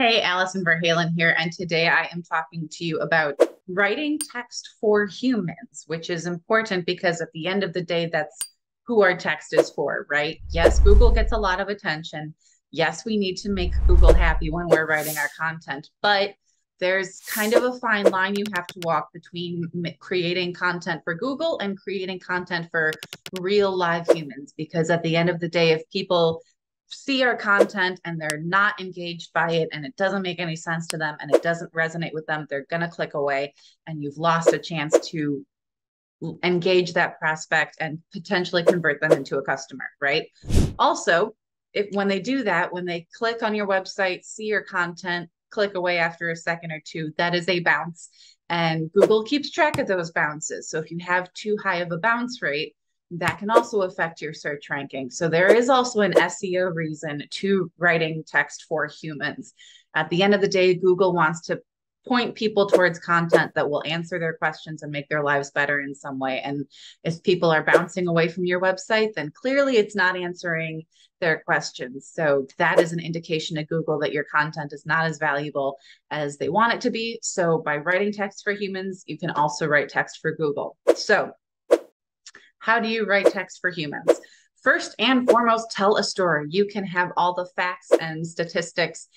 Hey, Alison Ver Halen here, and today I am talking to you about writing text for humans, which is important because at the end of the day, that's who our text is for, right? Yes, Google gets a lot of attention. Yes, we need to make Google happy when we're writing our content, but there's kind of a fine line you have to walk between creating content for Google and creating content for real live humans. Because at the end of the day, if people see our content and they're not engaged by it and it doesn't make any sense to them and it doesn't resonate with them, they're going to click away and you've lost a chance to engage that prospect and potentially convert them into a customer, right? Also, if when they do that, when they click on your website, see your content, click away after a second or two, that is a bounce. And Google keeps track of those bounces. So if you have too high of a bounce rate, that can also affect your search ranking. So there is also an SEO reason to writing text for humans. At the end of the day, Google wants to point people towards content that will answer their questions and make their lives better in some way. And if people are bouncing away from your website, then clearly it's not answering their questions. So that is an indication to Google that your content is not as valuable as they want it to be. So by writing text for humans, you can also write text for Google. So how do you write text for humans? First and foremost, tell a story. You can have all the facts and statistics,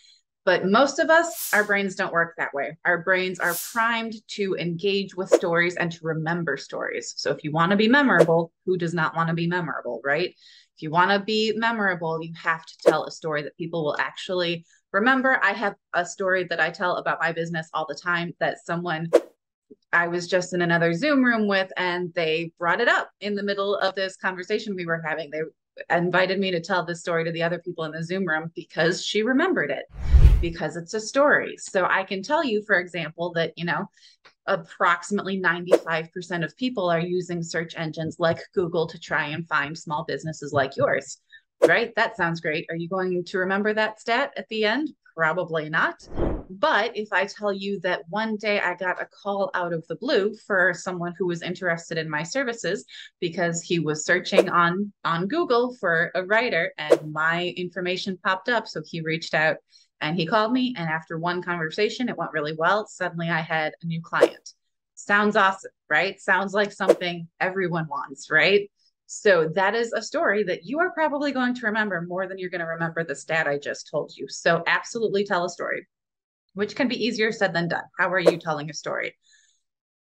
but most of us, our brains don't work that way. Our brains are primed to engage with stories and to remember stories. So if you want to be memorable, who does not want to be memorable, right? If you want to be memorable, you have to tell a story that people will actually remember. I have a story that I tell about my business all the time that someone I was just in another Zoom room with, and they brought it up in the middle of this conversation we were having. They invited me to tell this story to the other people in the Zoom room because she remembered it, because it's a story. So I can tell you, for example, that, approximately 95% of people are using search engines like Google to try and find small businesses like yours, right? That sounds great. Are you going to remember that stat at the end? Probably not. But if I tell you that one day I got a call out of the blue for someone who was interested in my services because he was searching on Google for a writer and my information popped up, so he reached out and he called me, and after one conversation, it went really well. Suddenly I had a new client. Sounds awesome, right? Sounds like something everyone wants, right? So that is a story that you are probably going to remember more than you're going to remember the stat I just told you. So absolutely tell a story, which can be easier said than done. How are you telling a story?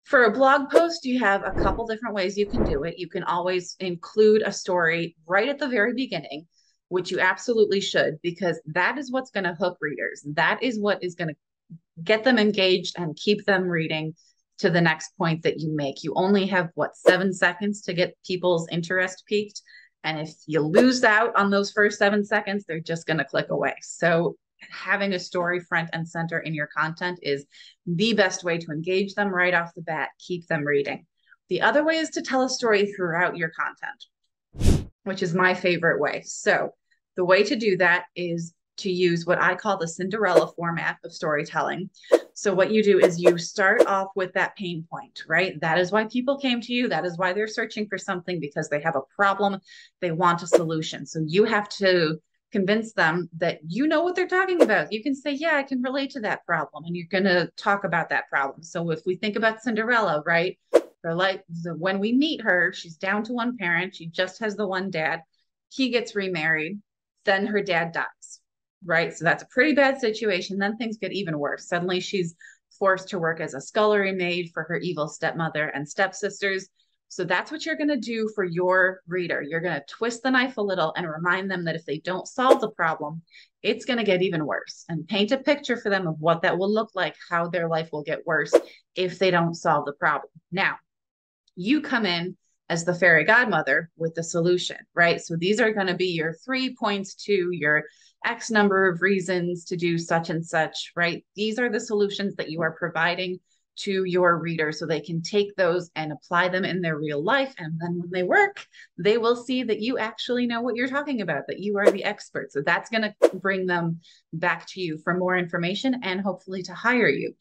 For a blog post, you have a couple different ways you can do it. You can always include a story right at the very beginning, which you absolutely should, because that is what's going to hook readers. That is what is going to get them engaged and keep them reading to the next point that you make. You only have, 7 seconds to get people's interest peaked. And if you lose out on those first 7 seconds, they're just going to click away. So having a story front and center in your content is the best way to engage them right off the bat, keep them reading. The other way is to tell a story throughout your content, which is my favorite way. So the way to do that is to use what I call the Cinderella format of storytelling. So what you do is you start off with that pain point, right? That is why people came to you. That is why they're searching for something, because they have a problem. They want a solution. So you have to convince them that you know what they're talking about. You can say, yeah, I can relate to that problem. And you're going to talk about that problem. So if we think about Cinderella, right? Or like when we meet her, she's down to one parent. She just has the one dad. He gets remarried. Then her dad dies, right? So that's a pretty bad situation. Then things get even worse. Suddenly she's forced to work as a scullery maid for her evil stepmother and stepsisters. So that's what you're going to do for your reader. You're going to twist the knife a little and remind them that if they don't solve the problem, it's going to get even worse, and paint a picture for them of what that will look like, how their life will get worse if they don't solve the problem. Now, you come in as the fairy godmother with the solution, right? So these are going to be your 3 points to your X number of reasons to do such and such, right? These are the solutions that you are providing to your reader so they can take those and apply them in their real life. And then when they work, they will see that you actually know what you're talking about, that you are the expert. So that's going to bring them back to you for more information and hopefully to hire you.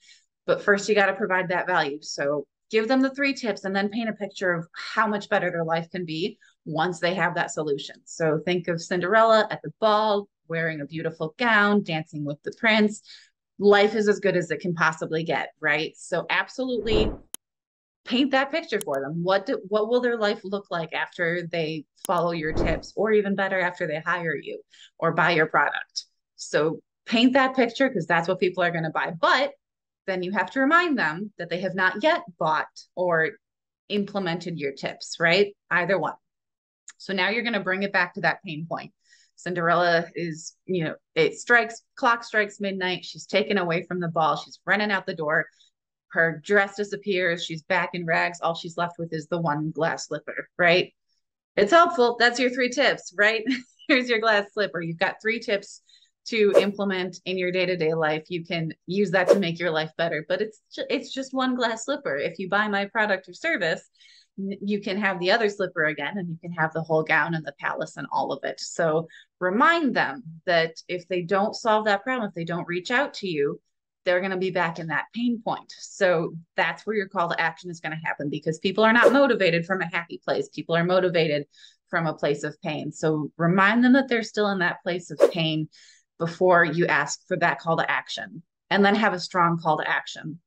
But first, you got to provide that value. So give them the 3 tips and then paint a picture of how much better their life can be once they have that solution. So think of Cinderella at the ball, wearing a beautiful gown, dancing with the prince, life is as good as it can possibly get, right? So absolutely paint that picture for them. What will their life look like after they follow your tips, or even better, after they hire you or buy your product? So paint that picture, because that's what people are going to buy. But then you have to remind them that they have not yet bought or implemented your tips, right? Either one. So now you're going to bring it back to that pain point. Cinderella is, clock strikes midnight. She's taken away from the ball. She's running out the door. Her dress disappears. She's back in rags. All she's left with is the one glass slipper, right? It's helpful. That's your 3 tips, right? Here's your glass slipper. You've got 3 tips to implement in your day-to-day life. You can use that to make your life better, but it's just one glass slipper. If you buy my product or service, you can have the other slipper again, and you can have the whole gown and the palace and all of it. So remind them that if they don't solve that problem, if they don't reach out to you, they're going to be back in that pain point. So that's where your call to action is going to happen, because people are not motivated from a happy place. People are motivated from a place of pain. So remind them that they're still in that place of pain before you ask for that call to action, and then have a strong call to action.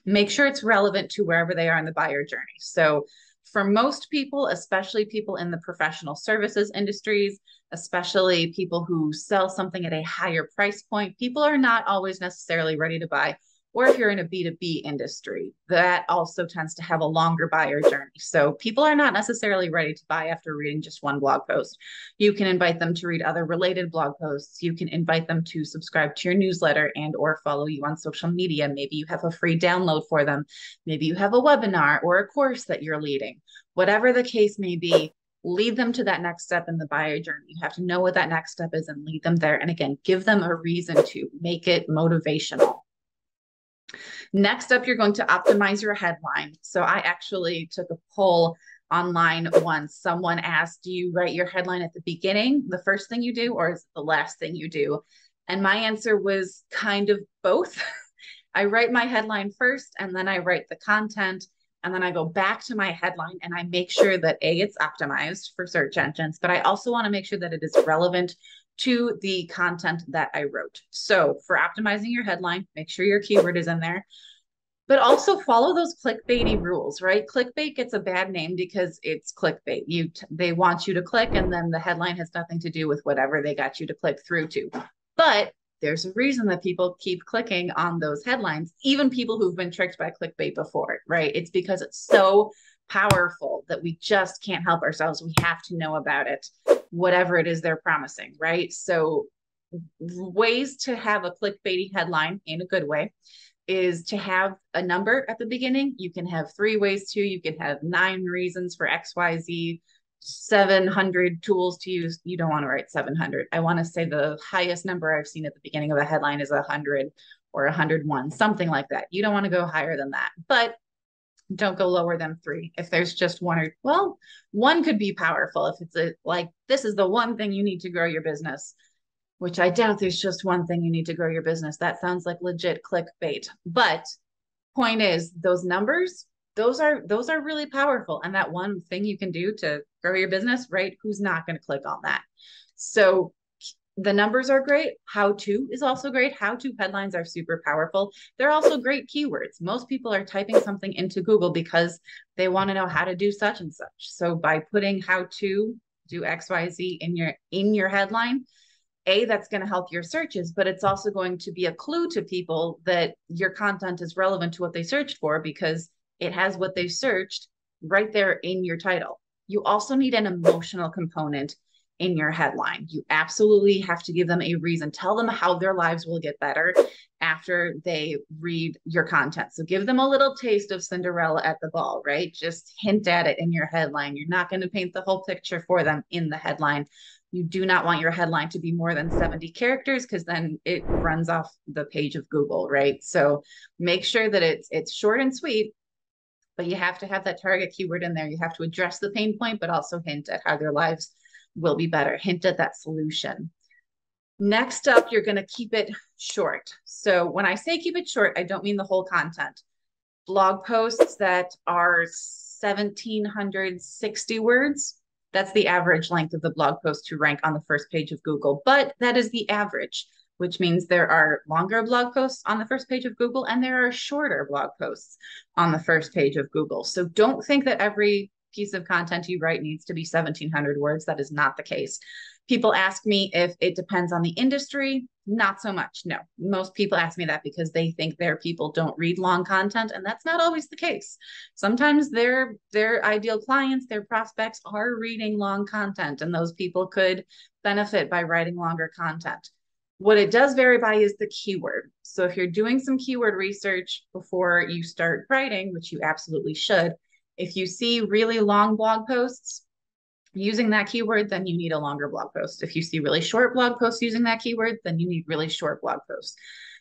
Make sure it's relevant to wherever they are in the buyer journey. So for most people, especially people in the professional services industries, especially people who sell something at a higher price point, people are not always necessarily ready to buy. Or if you're in a B2B industry, that also tends to have a longer buyer journey. So people are not necessarily ready to buy after reading just one blog post. You can invite them to read other related blog posts. You can invite them to subscribe to your newsletter and or follow you on social media. Maybe you have a free download for them. Maybe you have a webinar or a course that you're leading. Whatever the case may be, lead them to that next step in the buyer journey. You have to know what that next step is and lead them there. And again, give them a reason to make it motivational. Next up, you're going to optimize your headline. So I actually took a poll online once. Someone asked, do you write your headline at the beginning, the first thing you do, or is it the last thing you do? And my answer was kind of both. I write my headline first, and then I write the content, and then I go back to my headline and I make sure that A, it's optimized for search engines, but I also want to make sure that it is relevant to the content that I wrote. So for optimizing your headline, make sure your keyword is in there, but also follow those clickbaity rules, right? Clickbait gets a bad name because it's clickbait. They want you to click, and then the headline has nothing to do with whatever they got you to click through to. But there's a reason that people keep clicking on those headlines, even people who've been tricked by clickbait before, right? It's because it's so powerful that we just can't help ourselves. We have to know about it, whatever it is they're promising, right? So ways to have a clickbaity headline in a good way is to have a number at the beginning. You can have 3 ways to, you can have 9 reasons for XYZ, 700 tools to use. You don't want to write 700. I want to say the highest number I've seen at the beginning of a headline is 100 or 101, something like that. You don't want to go higher than that, but don't go lower than 3. If there's just one could be powerful. If it's like, this is the one thing you need to grow your business, which I doubt there's just one thing you need to grow your business. That sounds like legit clickbait. But point is, those numbers, those are really powerful. And that one thing you can do to grow your business, right? Who's not going to click on that? So the numbers are great. How to is also great. How to headlines are super powerful. They're also great keywords. Most people are typing something into Google because they want to know how to do such and such. So by putting how to do XYZ in your headline, that's going to help your searches, but it's also going to be a clue to people that your content is relevant to what they searched for, because it has what they searched right there in your title. You also need an emotional component in your headline. You absolutely have to give them a reason. Tell them how their lives will get better after they read your content. So give them a little taste of Cinderella at the ball, right? Just hint at it in your headline. You're not going to paint the whole picture for them in the headline. You do not want your headline to be more than 70 characters, because then it runs off the page of Google, right? So make sure that it's short and sweet, but you have to have that target keyword in there. You have to address the pain point, but also hint at how their lives will be better. Hint at that solution. Next up, you're going to keep it short. So when I say keep it short, I don't mean the whole content. Blog posts that are 1,760 words, that's the average length of the blog post to rank on the first page of Google, but that is the average. which means there are longer blog posts on the first page of Google and there are shorter blog posts on the first page of Google. So don't think that every piece of content you write needs to be 1,700 words. That is not the case. People ask me if it depends on the industry. Not so much. No, most people ask me that because they think their people don't read long content, and that's not always the case. Sometimes their ideal clients, their prospects are reading long content, and those people could benefit by writing longer content. What it does vary by is the keyword. So if you're doing some keyword research before you start writing, which you absolutely should, if you see really long blog posts using that keyword, then you need a longer blog post. If you see really short blog posts using that keyword, then you need really short blog posts.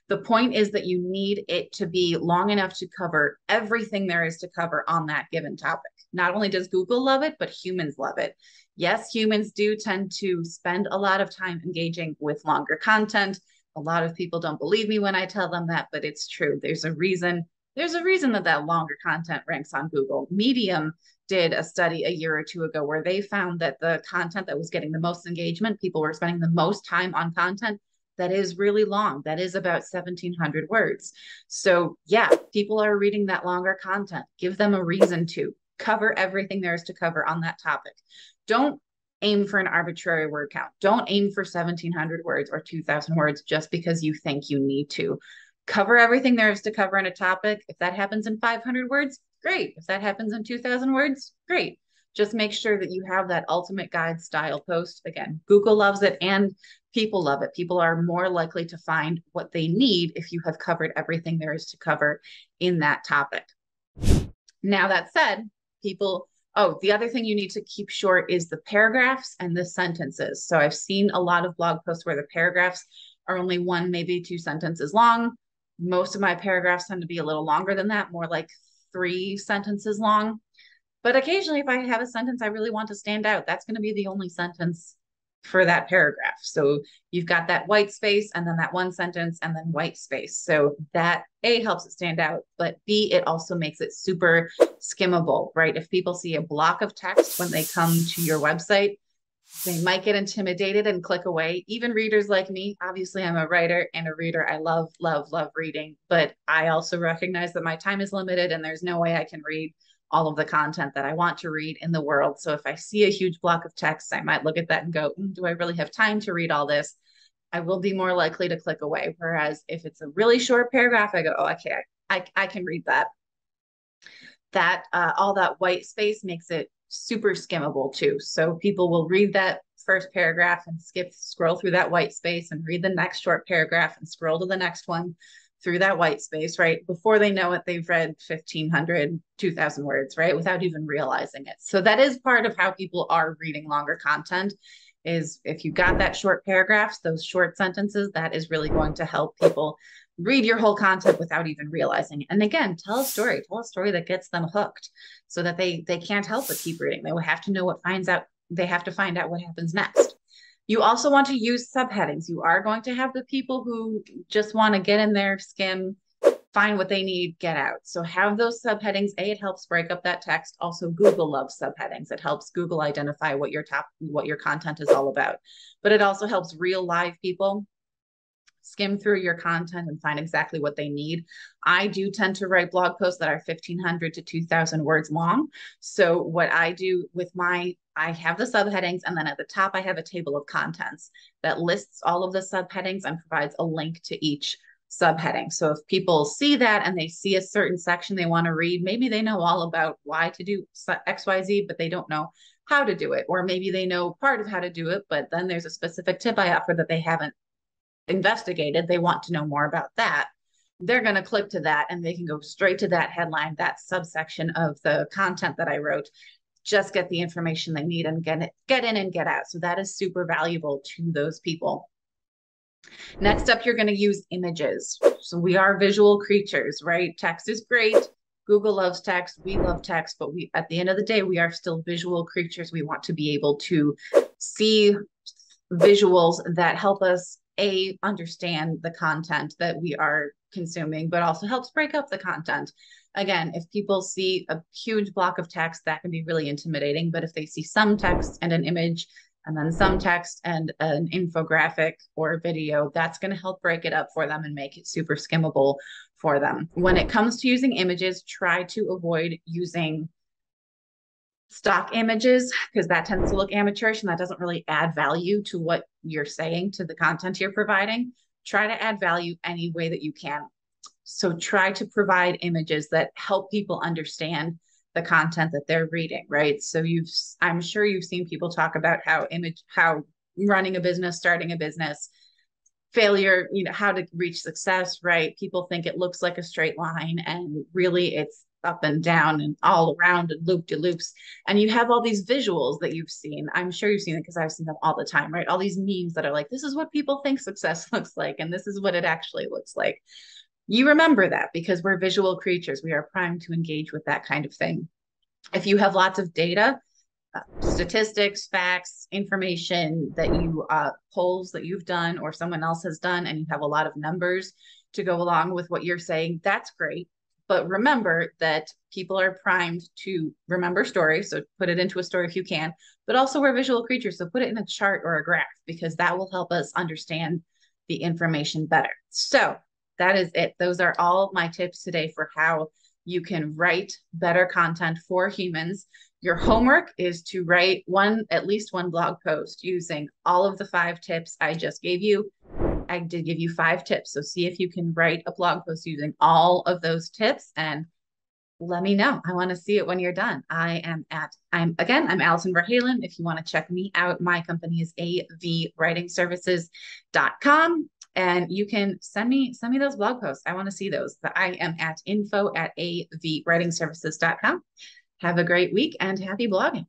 The point is that you need it to be long enough to cover everything there is to cover on that given topic. Not only does Google love it, but humans love it. Yes, humans do tend to spend a lot of time engaging with longer content. A lot of people don't believe me when I tell them that, but it's true. There's a reason that longer content ranks on Google. Medium did a study a year or two ago where they found that the content that was getting the most engagement, people were spending the most time on content that is really long. That is about 1,700 words. So yeah, people are reading that longer content. Give them a reason to cover everything there is to cover on that topic. Don't aim for an arbitrary word count. Don't aim for 1,700 words or 2,000 words just because you think you need to. Cover everything there is to cover in a topic. If that happens in 500 words, great. If that happens in 2,000 words, great. Just make sure that you have that ultimate guide style post. Again, Google loves it and people love it. People are more likely to find what they need if you have covered everything there is to cover in that topic. Now, that said, the other thing you need to keep short is the paragraphs and the sentences. So I've seen a lot of blog posts where the paragraphs are only one, maybe two sentences long. Most of my paragraphs tend to be a little longer than that, more like 3 sentences long. But occasionally, if I have a sentence I really want to stand out, that's going to be the only sentence for that paragraph. So you've got that white space and then that one sentence and then white space. So that A, helps it stand out, but B, it also makes it super skimmable, right? If people see a block of text when they come to your website, they might get intimidated and click away. Even readers like me, obviously I'm a writer and a reader. I love, love, love reading, but I also recognize that my time is limited and there's no way I can read all of the content that I want to read in the world. So if I see a huge block of text, I might look at that and go, do I really have time to read all this? I will be more likely to click away. Whereas if it's a really short paragraph, I go, oh, okay, I can read that. All that white space makes it super skimmable too. So people will read that first paragraph and scroll through that white space and read the next short paragraph and scroll to the next one through that white space, right? Before they know it, they've read 1,500, 2,000 words, right? Without even realizing it. So that is part of how people are reading longer content, is if you got that short paragraphs, those short sentences, that is really going to help people read your whole content without even realizing it. And again, tell a story that gets them hooked so that they can't help but keep reading. They will have to know they have to find out what happens next. You also want to use subheadings. You are going to have the people who just want to get in there, skim, find what they need, get out. So have those subheadings. A, it helps break up that text. Also, Google loves subheadings. It helps Google identify what your content is all about. But it also helps real live people skim through your content and find exactly what they need. I do tend to write blog posts that are 1,500 to 2,000 words long. So what I do with I have the subheadings, and then at the top, I have a table of contents that lists all of the subheadings and provides a link to each subheading. So if people see that and they see a certain section they want to read, maybe they know all about why to do XYZ, but they don't know how to do it. Or maybe they know part of how to do it, but then there's a specific tip I offer that they haven't investigated. They want to know more about that. They're going to click to that and they can go straight to that headline, that subsection of the content that I wrote, just get the information they need and get in and get out. So that is super valuable to those people. Next up, you're going to use images. So we are visual creatures, right? Text is great. Google loves text. We love text, but at the end of the day, we are still visual creatures. We want to be able to see visuals that help us understand the content that we are consuming, but also helps break up the content. Again, if people see a huge block of text, that can be really intimidating, but if they see some text and an image, and then some text and an infographic or a video. That's going to help break it up for them and make it super skimmable for them. When it comes to using images, try to avoid using stock images because that tends to look amateurish and that doesn't really add value to what you're saying, to the content you're providing. Try to add value any way that you can. So try to provide images that help people understand the content that they're reading, right? So I'm sure you've seen people talk about how running a business, starting a business, failure, how to reach success, right? People think it looks like a straight line, and really it's up and down and all around and loop-de-loops. And you have all these visuals that you've seen. I'm sure you've seen it because I've seen them all the time, right? All these memes that are like, this is what people think success looks like, and this is what it actually looks like. You remember that because we're visual creatures. We are primed to engage with that kind of thing. If you have lots of data, statistics, facts, information that polls that you've done or someone else has done, and you have a lot of numbers to go along with what you're saying, that's great. But remember that people are primed to remember stories. So put it into a story if you can, but also we're visual creatures. So put it in a chart or a graph because that will help us understand the information better. So that is it. Those are all my tips today for how you can write better content for humans. Your homework is to write at least one blog post using all of the 5 tips I just gave you. I did give you 5 tips. So see if you can write a blog post using all of those tips and let me know. I want to see it when you're done. I'm Alison Ver Halen. If you want to check me out, my company is avwritingservices.com. And you can send me those blog posts. I want to see those. I am at info@avwritingservices.com. Have a great week and happy blogging.